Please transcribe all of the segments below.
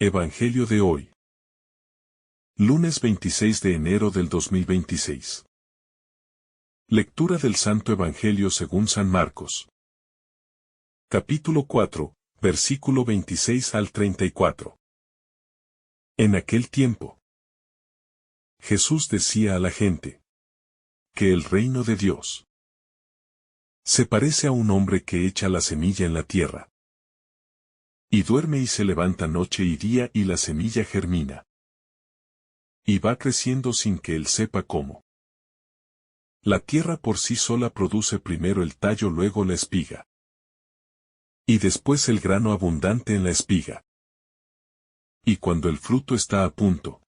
Evangelio de hoy. Lunes 26 de enero del 2026. Lectura del Santo Evangelio según San Marcos. Capítulo 4, versículo 26 al 34. En aquel tiempo, Jesús decía a la gente que el reino de Dios se parece a un hombre que echa la semilla en la tierra. Y duerme y se levanta noche y día y la semilla germina. Y va creciendo sin que él sepa cómo. La tierra por sí sola produce primero el tallo, luego la espiga. Y después el grano abundante en la espiga. Y cuando el fruto está a punto,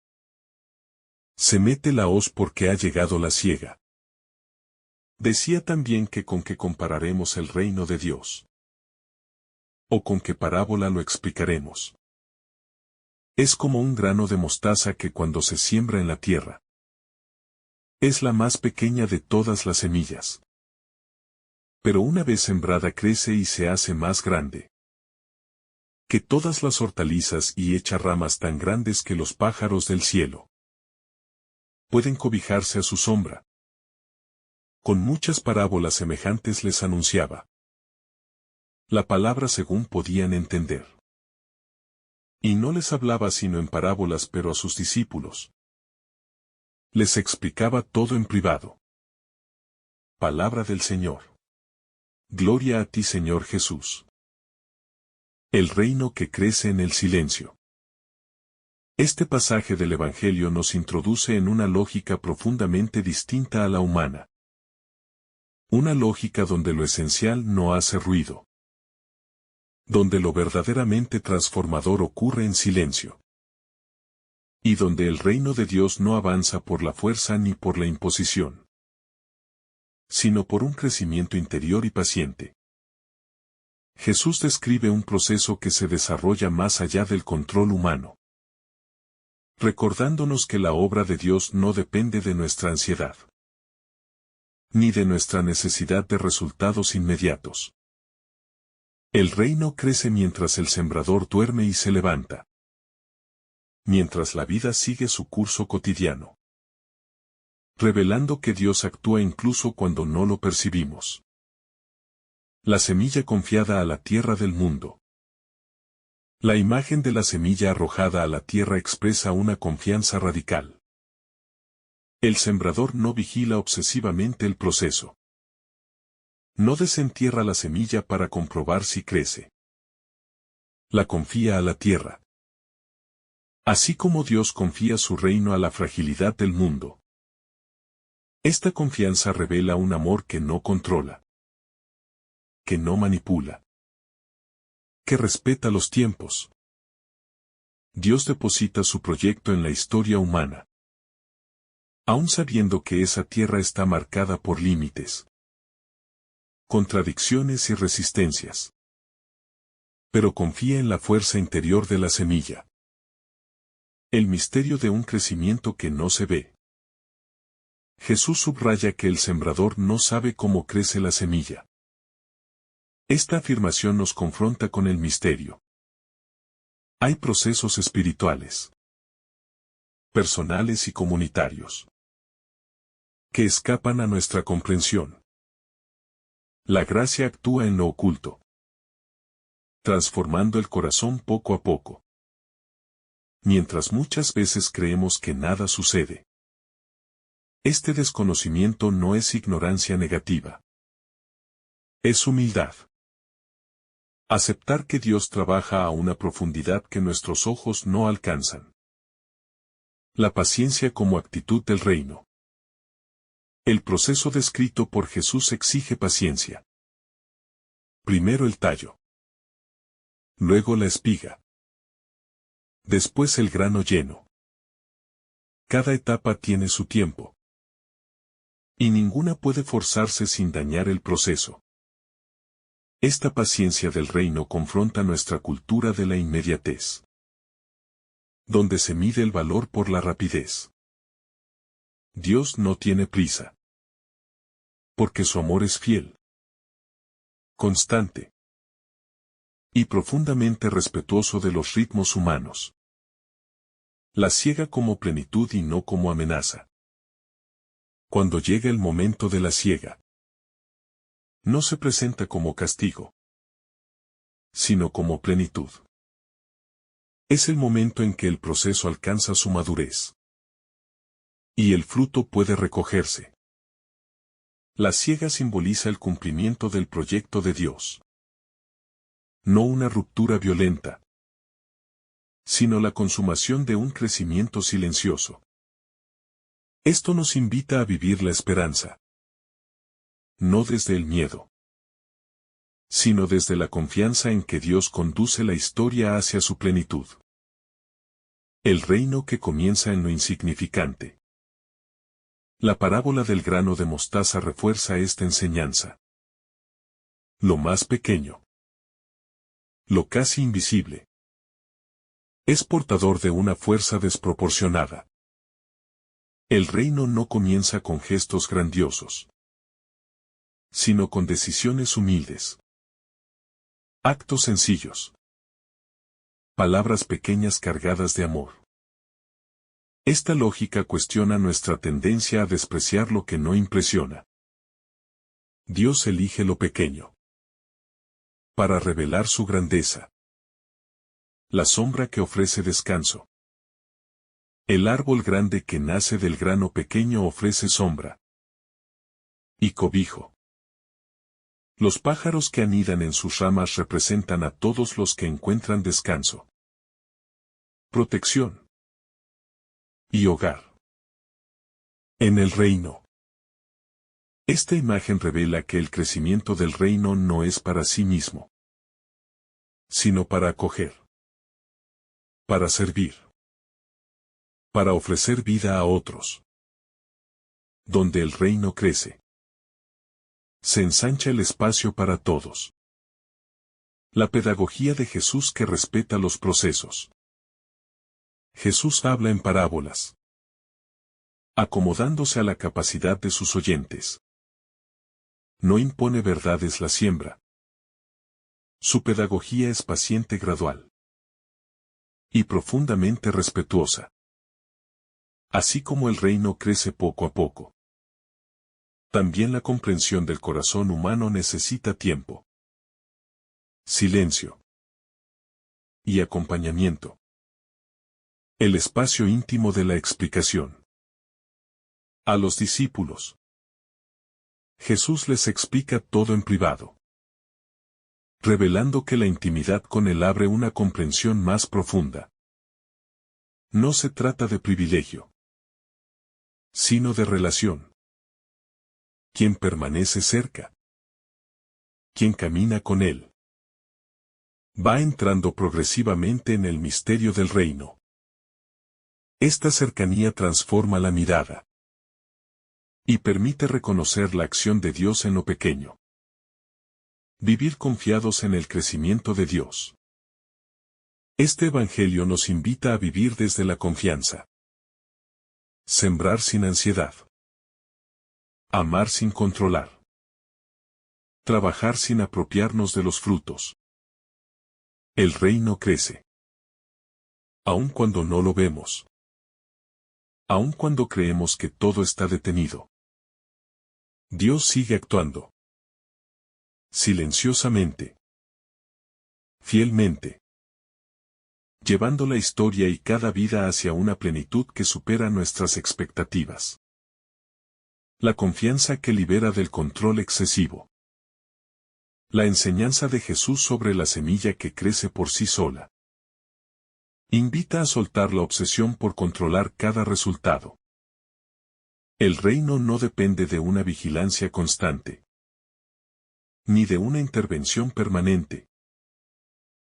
se mete la hoz porque ha llegado la siega. Decía también que con qué compararemos el reino de Dios. ¿O con qué parábola lo explicaremos? Es como un grano de mostaza que cuando se siembra en la tierra, es la más pequeña de todas las semillas. Pero una vez sembrada crece y se hace más grande que todas las hortalizas y echa ramas tan grandes que los pájaros del cielo pueden cobijarse a su sombra. Con muchas parábolas semejantes les anunciaba la palabra según podían entender. Y no les hablaba sino en parábolas, pero a sus discípulos les explicaba todo en privado. Palabra del Señor. Gloria a ti, Señor Jesús. El reino que crece en el silencio. Este pasaje del Evangelio nos introduce en una lógica profundamente distinta a la humana. Una lógica donde lo esencial no hace ruido. Donde lo verdaderamente transformador ocurre en silencio. Y donde el reino de Dios no avanza por la fuerza ni por la imposición, sino por un crecimiento interior y paciente. Jesús describe un proceso que se desarrolla más allá del control humano, recordándonos que la obra de Dios no depende de nuestra ansiedad, ni de nuestra necesidad de resultados inmediatos. El reino crece mientras el sembrador duerme y se levanta, mientras la vida sigue su curso cotidiano, revelando que Dios actúa incluso cuando no lo percibimos. La semilla confiada a la tierra del mundo. La imagen de la semilla arrojada a la tierra expresa una confianza radical. El sembrador no vigila obsesivamente el proceso. No desentierra la semilla para comprobar si crece. La confía a la tierra. Así como Dios confía su reino a la fragilidad del mundo. Esta confianza revela un amor que no controla, que no manipula, que respeta los tiempos. Dios deposita su proyecto en la historia humana, aun sabiendo que esa tierra está marcada por límites, contradicciones y resistencias. Pero confía en la fuerza interior de la semilla. El misterio de un crecimiento que no se ve. Jesús subraya que el sembrador no sabe cómo crece la semilla. Esta afirmación nos confronta con el misterio. Hay procesos espirituales, personales y comunitarios, que escapan a nuestra comprensión. La gracia actúa en lo oculto, transformando el corazón poco a poco. Mientras muchas veces creemos que nada sucede. Este desconocimiento no es ignorancia negativa. Es humildad. Aceptar que Dios trabaja a una profundidad que nuestros ojos no alcanzan. La paciencia como actitud del reino. El proceso descrito por Jesús exige paciencia. Primero el tallo. Luego la espiga. Después el grano lleno. Cada etapa tiene su tiempo. Y ninguna puede forzarse sin dañar el proceso. Esta paciencia del reino confronta nuestra cultura de la inmediatez, donde se mide el valor por la rapidez. Dios no tiene prisa, porque su amor es fiel, constante y profundamente respetuoso de los ritmos humanos. La ciega como plenitud y no como amenaza. Cuando llega el momento de la siega, no se presenta como castigo, sino como plenitud. Es el momento en que el proceso alcanza su madurez. Y el fruto puede recogerse. La siega simboliza el cumplimiento del proyecto de Dios. No una ruptura violenta, sino la consumación de un crecimiento silencioso. Esto nos invita a vivir la esperanza. No desde el miedo, sino desde la confianza en que Dios conduce la historia hacia su plenitud. El reino que comienza en lo insignificante. La parábola del grano de mostaza refuerza esta enseñanza. Lo más pequeño, lo casi invisible, es portador de una fuerza desproporcionada. El reino no comienza con gestos grandiosos, sino con decisiones humildes. Actos sencillos. Palabras pequeñas cargadas de amor. Esta lógica cuestiona nuestra tendencia a despreciar lo que no impresiona. Dios elige lo pequeño para revelar su grandeza. La sombra que ofrece descanso. El árbol grande que nace del grano pequeño ofrece sombra y cobijo. Los pájaros que anidan en sus ramas representan a todos los que encuentran descanso, protección y hogar en el reino. Esta imagen revela que el crecimiento del reino no es para sí mismo, sino para acoger, para servir, para ofrecer vida a otros. Donde el reino crece, se ensancha el espacio para todos. La pedagogía de Jesús que respeta los procesos. Jesús habla en parábolas, acomodándose a la capacidad de sus oyentes. No impone verdades la siembra. Su pedagogía es paciente, gradual y profundamente respetuosa. Así como el reino crece poco a poco, también la comprensión del corazón humano necesita tiempo, silencio y acompañamiento. El espacio íntimo de la explicación. A los discípulos, Jesús les explica todo en privado, revelando que la intimidad con Él abre una comprensión más profunda. No se trata de privilegio, sino de relación. Quien permanece cerca, quien camina con Él, va entrando progresivamente en el misterio del reino. Esta cercanía transforma la mirada y permite reconocer la acción de Dios en lo pequeño. Vivir confiados en el crecimiento de Dios. Este evangelio nos invita a vivir desde la confianza. Sembrar sin ansiedad. Amar sin controlar. Trabajar sin apropiarnos de los frutos. El reino crece. Aun cuando no lo vemos. Aun cuando creemos que todo está detenido. Dios sigue actuando. Silenciosamente. Fielmente. Llevando la historia y cada vida hacia una plenitud que supera nuestras expectativas. La confianza que libera del control excesivo. La enseñanza de Jesús sobre la semilla que crece por sí sola. Invita a soltar la obsesión por controlar cada resultado. El reino no depende de una vigilancia constante, ni de una intervención permanente.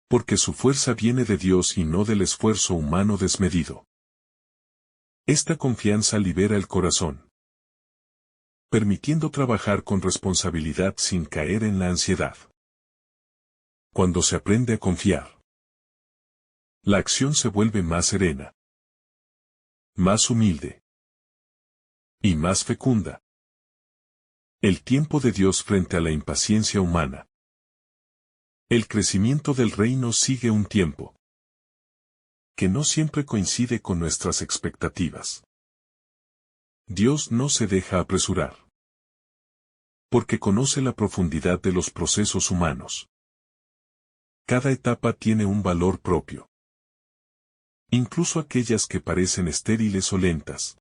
Porque su fuerza viene de Dios y no del esfuerzo humano desmedido. Esta confianza libera el corazón, permitiendo trabajar con responsabilidad sin caer en la ansiedad. Cuando se aprende a confiar, la acción se vuelve más serena, más humilde y más fecunda. El tiempo de Dios frente a la impaciencia humana. El crecimiento del reino sigue un tiempo. que no siempre coincide con nuestras expectativas. Dios no se deja apresurar, porque conoce la profundidad de los procesos humanos. Cada etapa tiene un valor propio, incluso aquellas que parecen estériles o lentas.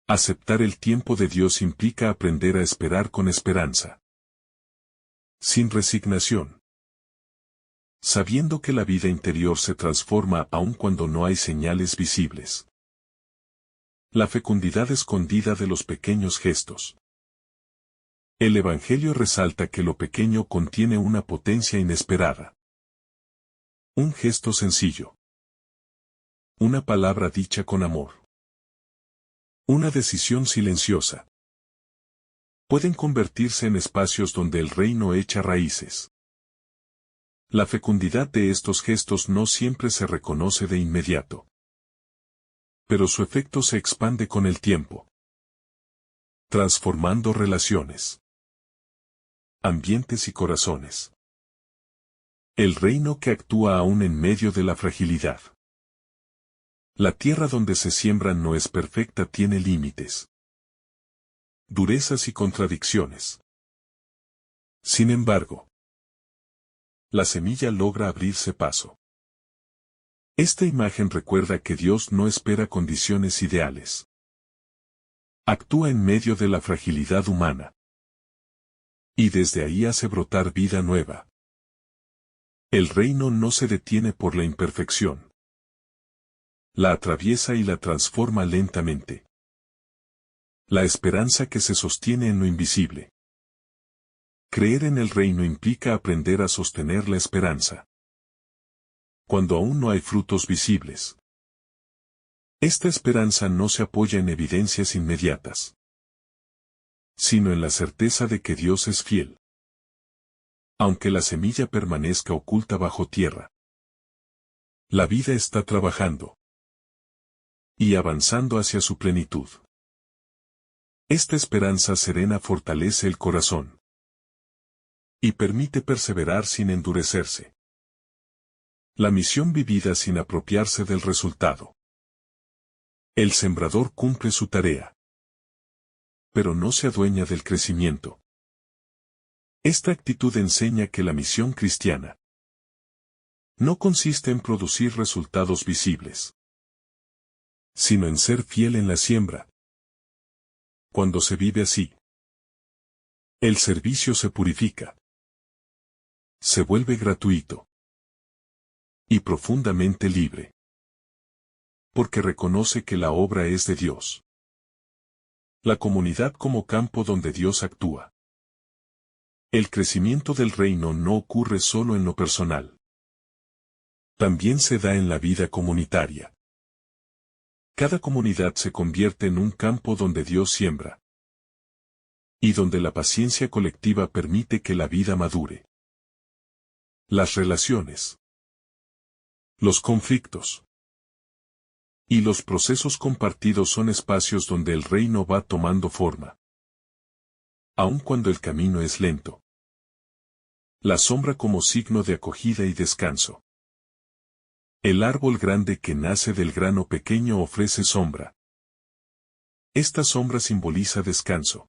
Aceptar el tiempo de Dios implica aprender a esperar con esperanza, sin resignación, sabiendo que la vida interior se transforma aun cuando no hay señales visibles. La fecundidad escondida de los pequeños gestos. El Evangelio resalta que lo pequeño contiene una potencia inesperada. Un gesto sencillo. Una palabra dicha con amor. Una decisión silenciosa. Pueden convertirse en espacios donde el reino echa raíces. La fecundidad de estos gestos no siempre se reconoce de inmediato, pero su efecto se expande con el tiempo, transformando relaciones, ambientes y corazones. El reino que actúa aún en medio de la fragilidad. La tierra donde se siembran no es perfecta, tiene límites, durezas y contradicciones. Sin embargo, la semilla logra abrirse paso. Esta imagen recuerda que Dios no espera condiciones ideales. Actúa en medio de la fragilidad humana. Y desde ahí hace brotar vida nueva. El reino no se detiene por la imperfección. La atraviesa y la transforma lentamente. La esperanza que se sostiene en lo invisible. Creer en el reino implica aprender a sostener la esperanza, cuando aún no hay frutos visibles. Esta esperanza no se apoya en evidencias inmediatas, sino en la certeza de que Dios es fiel. Aunque la semilla permanezca oculta bajo tierra, la vida está trabajando y avanzando hacia su plenitud. Esta esperanza serena fortalece el corazón y permite perseverar sin endurecerse. La misión vivida sin apropiarse del resultado. El sembrador cumple su tarea, pero no se adueña del crecimiento. Esta actitud enseña que la misión cristiana no consiste en producir resultados visibles, sino en ser fiel en la siembra. Cuando se vive así, el servicio se purifica, se vuelve gratuito y profundamente libre, porque reconoce que la obra es de Dios. La comunidad como campo donde Dios actúa. El crecimiento del reino no ocurre solo en lo personal. También se da en la vida comunitaria. Cada comunidad se convierte en un campo donde Dios siembra, y donde la paciencia colectiva permite que la vida madure. Las relaciones, los conflictos y los procesos compartidos son espacios donde el reino va tomando forma. Aun cuando el camino es lento. La sombra como signo de acogida y descanso. El árbol grande que nace del grano pequeño ofrece sombra. Esta sombra simboliza descanso,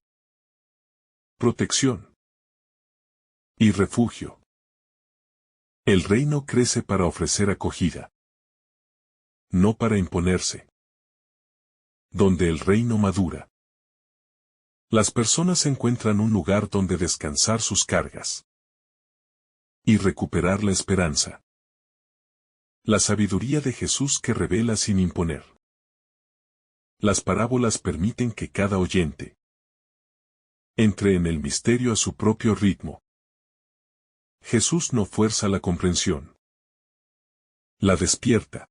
protección y refugio. El reino crece para ofrecer acogida, no para imponerse. Donde el reino madura, las personas encuentran un lugar donde descansar sus cargas y recuperar la esperanza. La sabiduría de Jesús que revela sin imponer. Las parábolas permiten que cada oyente entre en el misterio a su propio ritmo. Jesús no fuerza la comprensión, la despierta.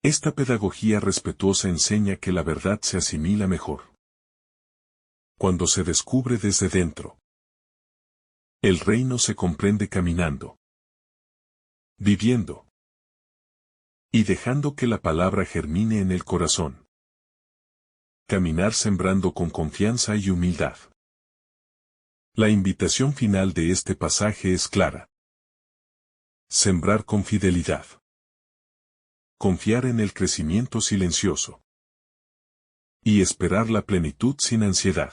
Esta pedagogía respetuosa enseña que la verdad se asimila mejor cuando se descubre desde dentro. El reino se comprende caminando, viviendo y dejando que la palabra germine en el corazón. Caminar sembrando con confianza y humildad. La invitación final de este pasaje es clara. Sembrar con fidelidad. Confiar en el crecimiento silencioso. Y esperar la plenitud sin ansiedad.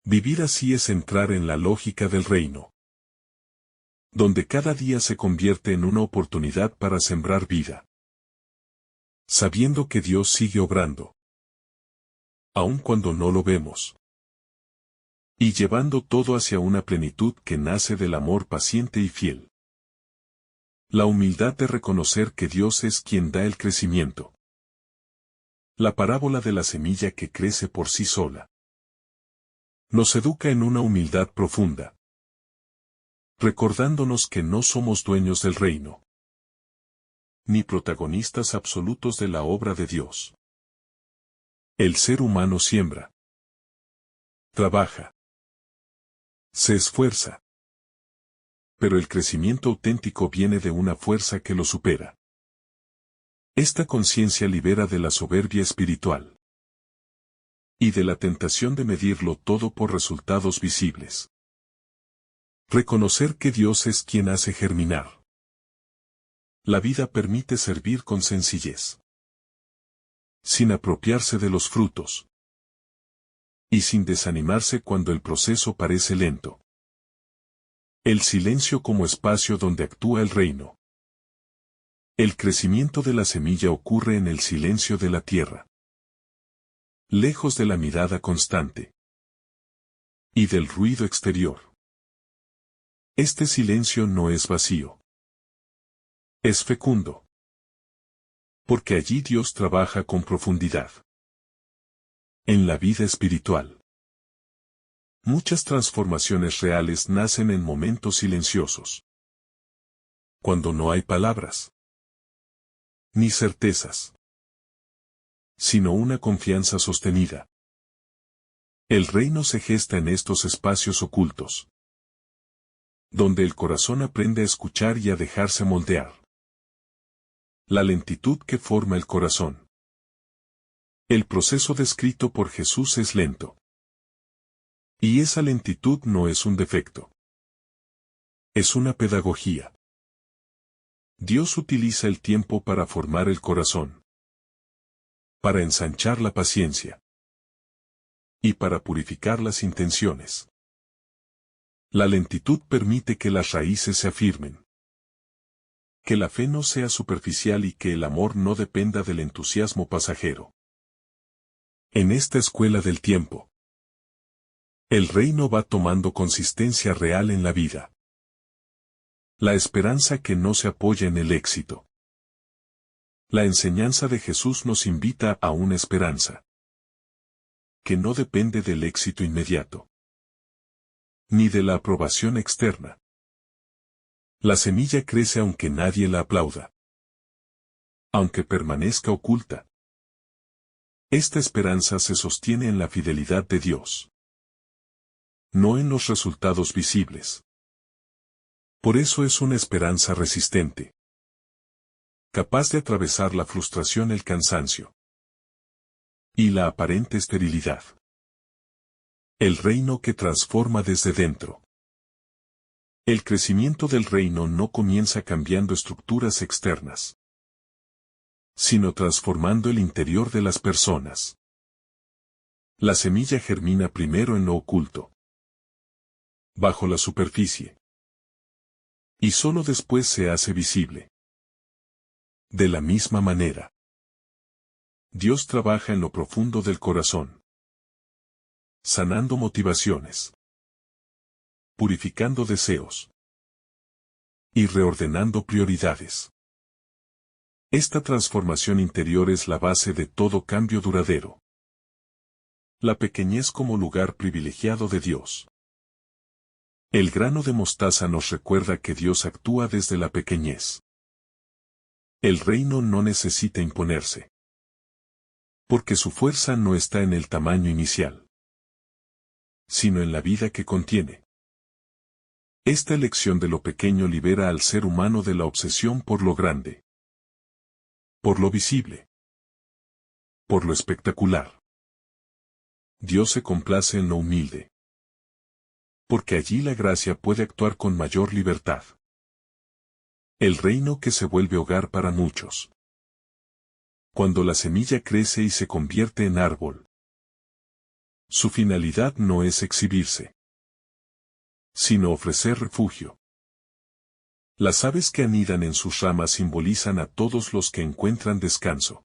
Vivir así es entrar en la lógica del reino, donde cada día se convierte en una oportunidad para sembrar vida, sabiendo que Dios sigue obrando, aun cuando no lo vemos, y llevando todo hacia una plenitud que nace del amor paciente y fiel. La humildad de reconocer que Dios es quien da el crecimiento. La parábola de la semilla que crece por sí sola nos educa en una humildad profunda, recordándonos que no somos dueños del reino, ni protagonistas absolutos de la obra de Dios. El ser humano siembra, trabaja, se esfuerza, pero el crecimiento auténtico viene de una fuerza que lo supera. Esta conciencia libera de la soberbia espiritual y de la tentación de medirlo todo por resultados visibles. Reconocer que Dios es quien hace germinar. La vida permite servir con sencillez, sin apropiarse de los frutos, y sin desanimarse cuando el proceso parece lento. El silencio como espacio donde actúa el reino. El crecimiento de la semilla ocurre en el silencio de la tierra, lejos de la mirada constante y del ruido exterior. Este silencio no es vacío, es fecundo, porque allí Dios trabaja con profundidad. En la vida espiritual, muchas transformaciones reales nacen en momentos silenciosos, cuando no hay palabras ni certezas, sino una confianza sostenida. El reino se gesta en estos espacios ocultos, donde el corazón aprende a escuchar y a dejarse moldear. La lentitud que forma el corazón. El proceso descrito por Jesús es lento. Y esa lentitud no es un defecto. Es una pedagogía. Dios utiliza el tiempo para formar el corazón, para ensanchar la paciencia y para purificar las intenciones. La lentitud permite que las raíces se afirmen, que la fe no sea superficial y que el amor no dependa del entusiasmo pasajero. En esta escuela del tiempo, el reino va tomando consistencia real en la vida. La esperanza que no se apoya en el éxito. La enseñanza de Jesús nos invita a una esperanza que no depende del éxito inmediato, ni de la aprobación externa. La semilla crece aunque nadie la aplauda, aunque permanezca oculta. Esta esperanza se sostiene en la fidelidad de Dios, no en los resultados visibles. Por eso es una esperanza resistente, capaz de atravesar la frustración, el cansancio y la aparente esterilidad. El reino que transforma desde dentro. El crecimiento del reino no comienza cambiando estructuras externas, sino transformando el interior de las personas. La semilla germina primero en lo oculto, bajo la superficie, y solo después se hace visible. De la misma manera, Dios trabaja en lo profundo del corazón, sanando motivaciones, purificando deseos y reordenando prioridades. Esta transformación interior es la base de todo cambio duradero. La pequeñez como lugar privilegiado de Dios. El grano de mostaza nos recuerda que Dios actúa desde la pequeñez. El reino no necesita imponerse, porque su fuerza no está en el tamaño inicial, sino en la vida que contiene. Esta elección de lo pequeño libera al ser humano de la obsesión por lo grande, por lo visible, por lo espectacular. Dios se complace en lo humilde, porque allí la gracia puede actuar con mayor libertad. El reino que se vuelve hogar para muchos. Cuando la semilla crece y se convierte en árbol, su finalidad no es exhibirse, sino ofrecer refugio. Las aves que anidan en sus ramas simbolizan a todos los que encuentran descanso,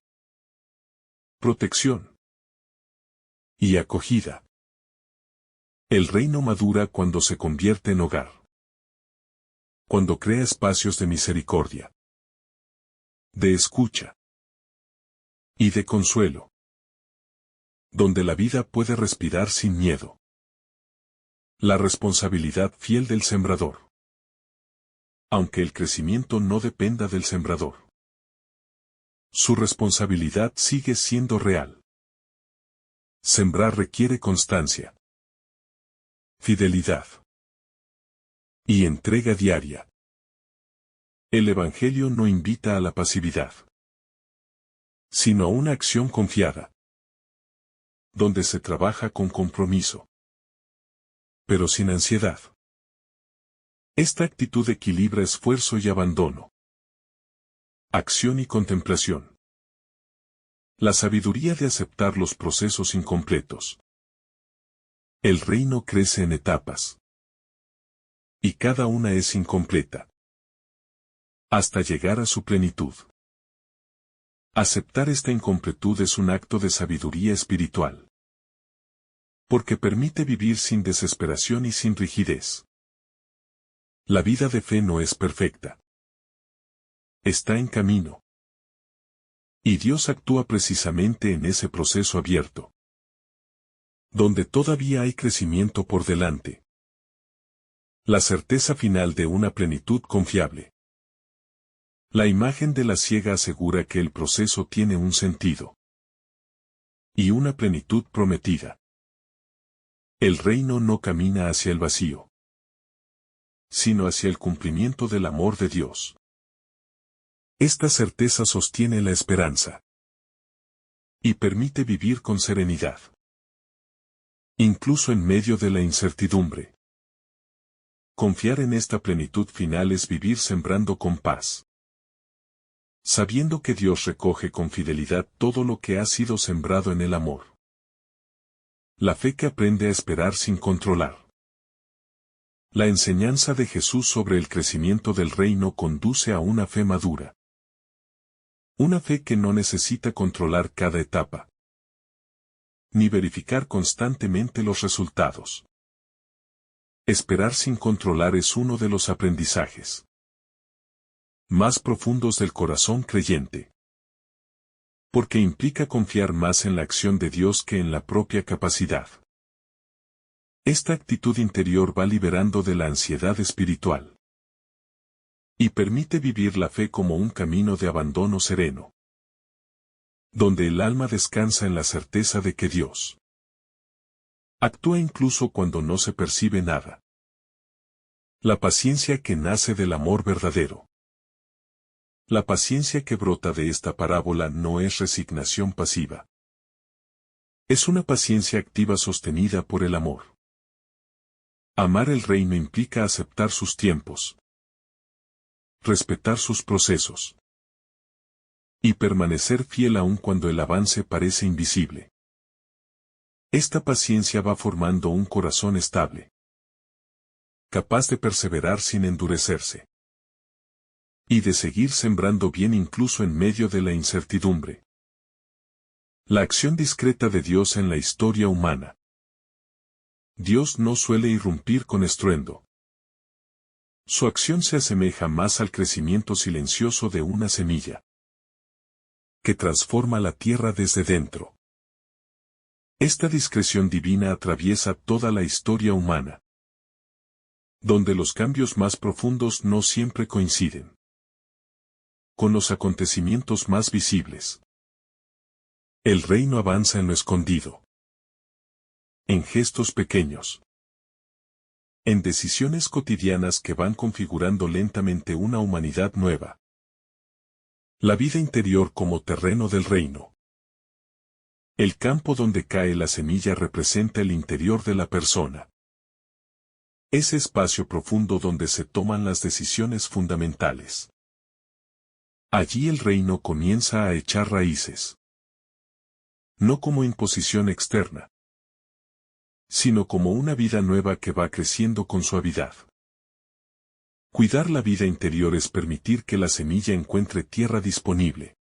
protección y acogida. El reino madura cuando se convierte en hogar, cuando crea espacios de misericordia, de escucha y de consuelo, donde la vida puede respirar sin miedo. La responsabilidad fiel del sembrador. Aunque el crecimiento no dependa del sembrador, su responsabilidad sigue siendo real. Sembrar requiere constancia, fidelidad y entrega diaria. El Evangelio no invita a la pasividad, sino a una acción confiada, donde se trabaja con compromiso, pero sin ansiedad. Esta actitud equilibra esfuerzo y abandono, acción y contemplación. La sabiduría de aceptar los procesos incompletos. El reino crece en etapas, y cada una es incompleta, hasta llegar a su plenitud. Aceptar esta incompletud es un acto de sabiduría espiritual, porque permite vivir sin desesperación y sin rigidez. La vida de fe no es perfecta. Está en camino. Y Dios actúa precisamente en ese proceso abierto, donde todavía hay crecimiento por delante. La certeza final de una plenitud confiable. La imagen de la ciega asegura que el proceso tiene un sentido y una plenitud prometida. El reino no camina hacia el vacío, sino hacia el cumplimiento del amor de Dios. Esta certeza sostiene la esperanza y permite vivir con serenidad, incluso en medio de la incertidumbre. Confiar en esta plenitud final es vivir sembrando con paz, sabiendo que Dios recoge con fidelidad todo lo que ha sido sembrado en el amor. La fe que aprende a esperar sin controlar. La enseñanza de Jesús sobre el crecimiento del reino conduce a una fe madura. Una fe que no necesita controlar cada etapa, ni verificar constantemente los resultados. Esperar sin controlar es uno de los aprendizajes más profundos del corazón creyente, porque implica confiar más en la acción de Dios que en la propia capacidad. Esta actitud interior va liberando de la ansiedad espiritual y permite vivir la fe como un camino de abandono sereno, donde el alma descansa en la certeza de que Dios actúa incluso cuando no se percibe nada. La paciencia que nace del amor verdadero. La paciencia que brota de esta parábola no es resignación pasiva. Es una paciencia activa sostenida por el amor. Amar el reino implica aceptar sus tiempos, respetar sus procesos y permanecer fiel aun cuando el avance parece invisible. Esta paciencia va formando un corazón estable, capaz de perseverar sin endurecerse y de seguir sembrando bien incluso en medio de la incertidumbre. La acción discreta de Dios en la historia humana. Dios no suele irrumpir con estruendo. Su acción se asemeja más al crecimiento silencioso de una semilla, que transforma la tierra desde dentro. Esta discreción divina atraviesa toda la historia humana, donde los cambios más profundos no siempre coinciden con los acontecimientos más visibles. El reino avanza en lo escondido, en gestos pequeños, en decisiones cotidianas que van configurando lentamente una humanidad nueva. La vida interior como terreno del reino. El campo donde cae la semilla representa el interior de la persona. Ese espacio profundo donde se toman las decisiones fundamentales. Allí el reino comienza a echar raíces. No como imposición externa, sino como una vida nueva que va creciendo con suavidad. Cuidar la vida interior es permitir que la semilla encuentre tierra disponible,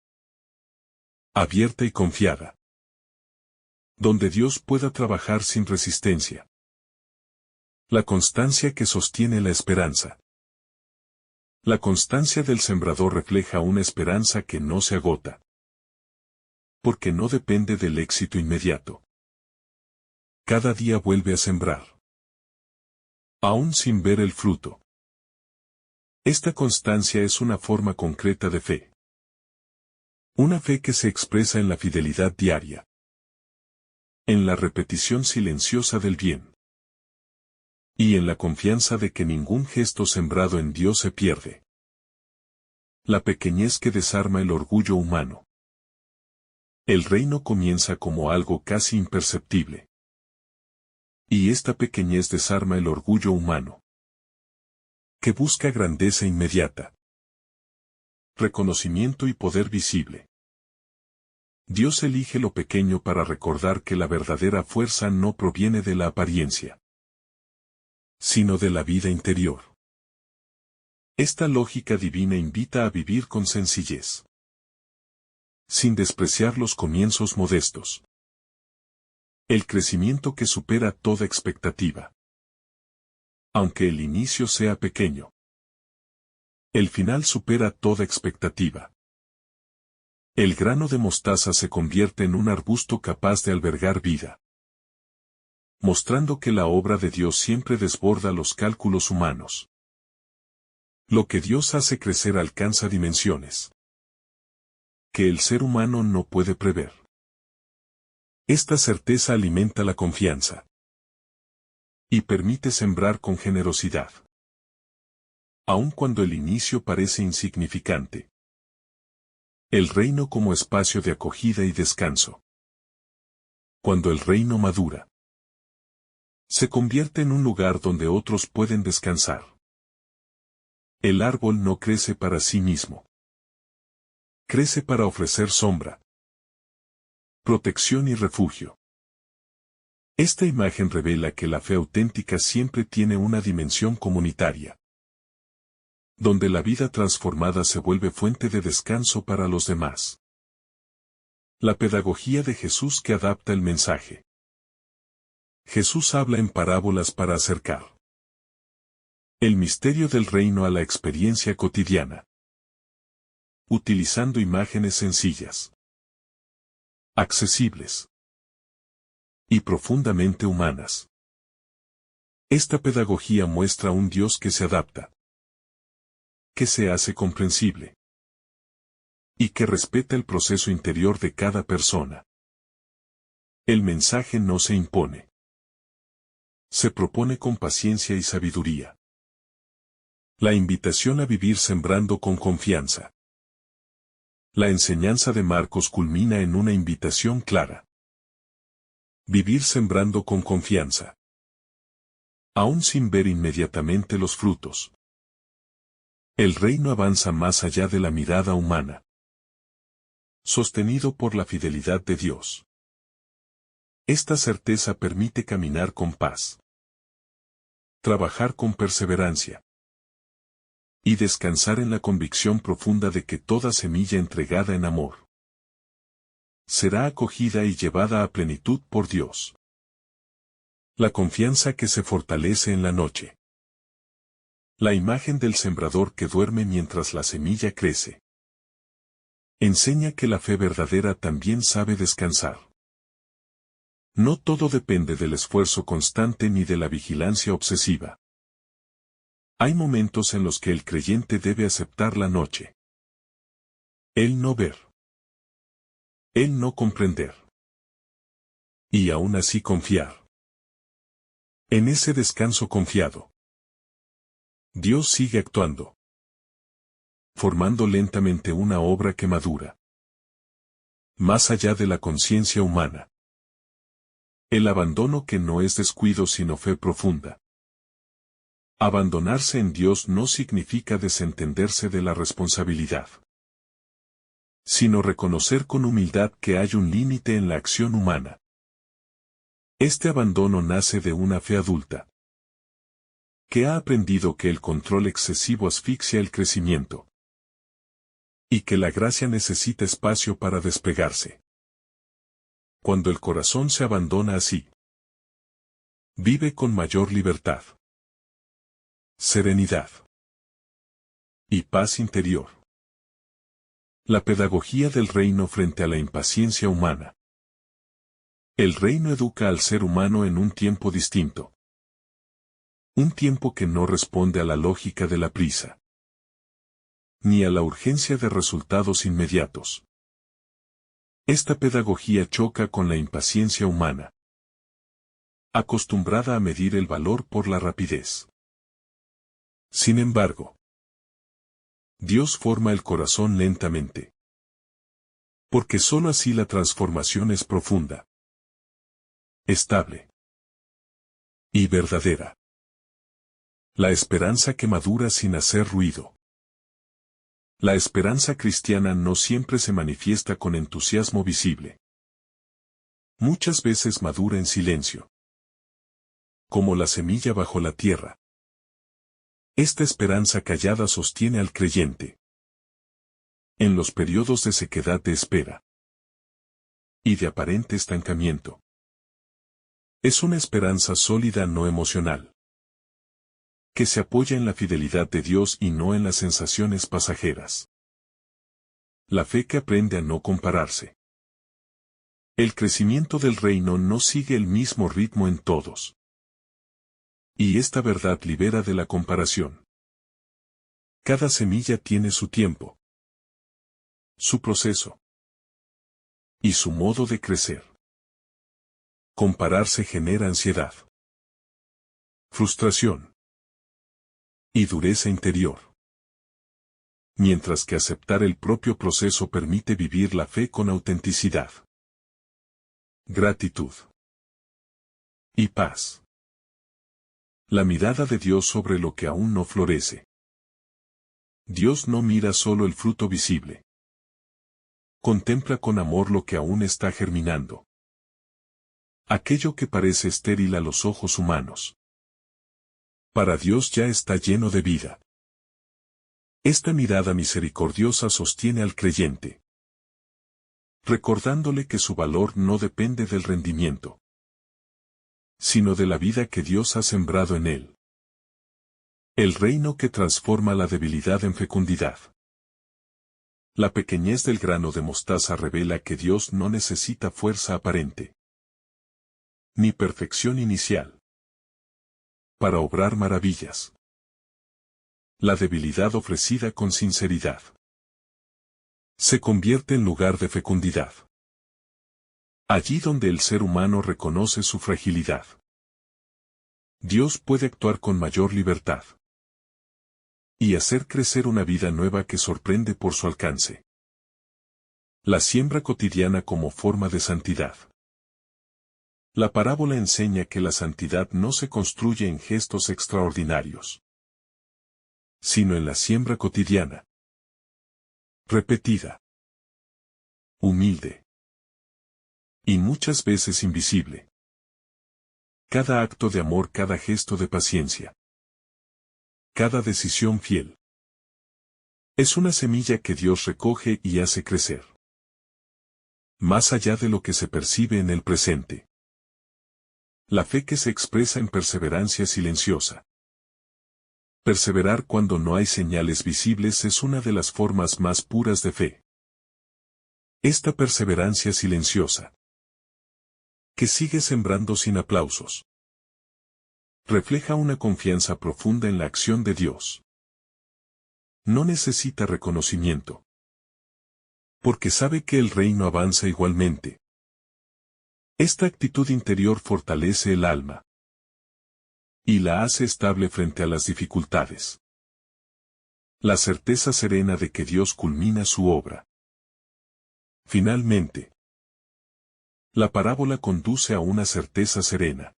abierta y confiada, donde Dios pueda trabajar sin resistencia. La constancia que sostiene la esperanza. La constancia del sembrador refleja una esperanza que no se agota, porque no depende del éxito inmediato. Cada día vuelve a sembrar, aún sin ver el fruto. Esta constancia es una forma concreta de fe. Una fe que se expresa en la fidelidad diaria, en la repetición silenciosa del bien, y en la confianza de que ningún gesto sembrado en Dios se pierde. La pequeñez que desarma el orgullo humano. El reino comienza como algo casi imperceptible. Y esta pequeñez desarma el orgullo humano, que busca grandeza inmediata, reconocimiento y poder visible. Dios elige lo pequeño para recordar que la verdadera fuerza no proviene de la apariencia, sino de la vida interior. Esta lógica divina invita a vivir con sencillez, sin despreciar los comienzos modestos. El crecimiento que supera toda expectativa. Aunque el inicio sea pequeño, el final supera toda expectativa. El grano de mostaza se convierte en un arbusto capaz de albergar vida, mostrando que la obra de Dios siempre desborda los cálculos humanos. Lo que Dios hace crecer alcanza dimensiones que el ser humano no puede prever. Esta certeza alimenta la confianza y permite sembrar con generosidad, aun cuando el inicio parece insignificante. El reino como espacio de acogida y descanso. Cuando el reino madura, se convierte en un lugar donde otros pueden descansar. El árbol no crece para sí mismo. Crece para ofrecer sombra, protección y refugio. Esta imagen revela que la fe auténtica siempre tiene una dimensión comunitaria, donde la vida transformada se vuelve fuente de descanso para los demás. La pedagogía de Jesús que adapta el mensaje. Jesús habla en parábolas para acercar el misterio del reino a la experiencia cotidiana, utilizando imágenes sencillas, accesibles y profundamente humanas. Esta pedagogía muestra un Dios que se adapta, que se hace comprensible y que respeta el proceso interior de cada persona. El mensaje no se impone. Se propone con paciencia y sabiduría. La invitación a vivir sembrando con confianza. La enseñanza de Marcos culmina en una invitación clara. Vivir sembrando con confianza, aún sin ver inmediatamente los frutos. El reino avanza más allá de la mirada humana, sostenido por la fidelidad de Dios. Esta certeza permite caminar con paz, trabajar con perseverancia y descansar en la convicción profunda de que toda semilla entregada en amor será acogida y llevada a plenitud por Dios. La confianza que se fortalece en la noche. La imagen del sembrador que duerme mientras la semilla crece. Enseña que la fe verdadera también sabe descansar. No todo depende del esfuerzo constante ni de la vigilancia obsesiva. Hay momentos en los que el creyente debe aceptar la noche. El no ver. El no comprender. Y aún así confiar. En ese descanso confiado, Dios sigue actuando, formando lentamente una obra que madura, más allá de la conciencia humana. El abandono que no es descuido sino fe profunda. Abandonarse en Dios no significa desentenderse de la responsabilidad. sino reconocer con humildad que hay un límite en la acción humana. Este abandono nace de una fe adulta, que ha aprendido que el control excesivo asfixia el crecimiento, y que la gracia necesita espacio para despegarse. Cuando el corazón se abandona así, vive con mayor libertad, serenidad y paz interior. La pedagogía del reino frente a la impaciencia humana. El reino educa al ser humano en un tiempo distinto. Un tiempo que no responde a la lógica de la prisa, ni a la urgencia de resultados inmediatos. Esta pedagogía choca con la impaciencia humana, acostumbrada a medir el valor por la rapidez. Sin embargo, Dios forma el corazón lentamente, porque sólo así la transformación es profunda, estable y verdadera. La esperanza que madura sin hacer ruido. La esperanza cristiana no siempre se manifiesta con entusiasmo visible. Muchas veces madura en silencio, como la semilla bajo la tierra. Esta esperanza callada sostiene al creyente en los periodos de sequedad de espera y de aparente estancamiento. Es una esperanza sólida no emocional, que se apoya en la fidelidad de Dios y no en las sensaciones pasajeras. La fe que aprende a no compararse. El crecimiento del reino no sigue el mismo ritmo en todos. Y esta verdad libera de la comparación. Cada semilla tiene su tiempo, su proceso y su modo de crecer. Compararse genera ansiedad, frustración y dureza interior. Mientras que aceptar el propio proceso permite vivir la fe con autenticidad, gratitud y paz. La mirada de Dios sobre lo que aún no florece. Dios no mira solo el fruto visible. Contempla con amor lo que aún está germinando. Aquello que parece estéril a los ojos humanos. Para Dios ya está lleno de vida. Esta mirada misericordiosa sostiene al creyente, recordándole que su valor no depende del rendimiento, sino de la vida que Dios ha sembrado en él. El reino que transforma la debilidad en fecundidad. La pequeñez del grano de mostaza revela que Dios no necesita fuerza aparente, ni perfección inicial, para obrar maravillas. La debilidad ofrecida con sinceridad se convierte en lugar de fecundidad. Allí donde el ser humano reconoce su fragilidad, Dios puede actuar con mayor libertad y hacer crecer una vida nueva que sorprende por su alcance. La siembra cotidiana como forma de santidad. La parábola enseña que la santidad no se construye en gestos extraordinarios, sino en la siembra cotidiana, repetida, humilde y muchas veces invisible. Cada acto de amor, cada gesto de paciencia, cada decisión fiel, es una semilla que Dios recoge y hace crecer, más allá de lo que se percibe en el presente. La fe que se expresa en perseverancia silenciosa. Perseverar cuando no hay señales visibles es una de las formas más puras de fe. Esta perseverancia silenciosa, que sigue sembrando sin aplausos, refleja una confianza profunda en la acción de Dios. No necesita reconocimiento, porque sabe que el reino avanza igualmente. Esta actitud interior fortalece el alma y la hace estable frente a las dificultades. La certeza serena de que Dios culmina su obra. Finalmente, la parábola conduce a una certeza serena.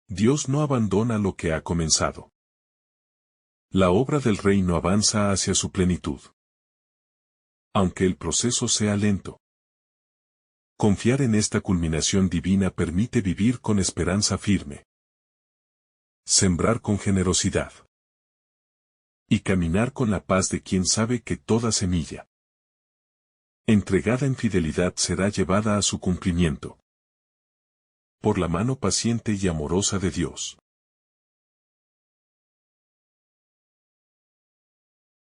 Dios no abandona lo que ha comenzado. La obra del reino avanza hacia su plenitud. aunque el proceso sea lento. Confiar en esta culminación divina permite vivir con esperanza firme. Sembrar con generosidad. Y caminar con la paz de quien sabe que toda semilla entregada en fidelidad será llevada a su cumplimiento. Por la mano paciente y amorosa de Dios.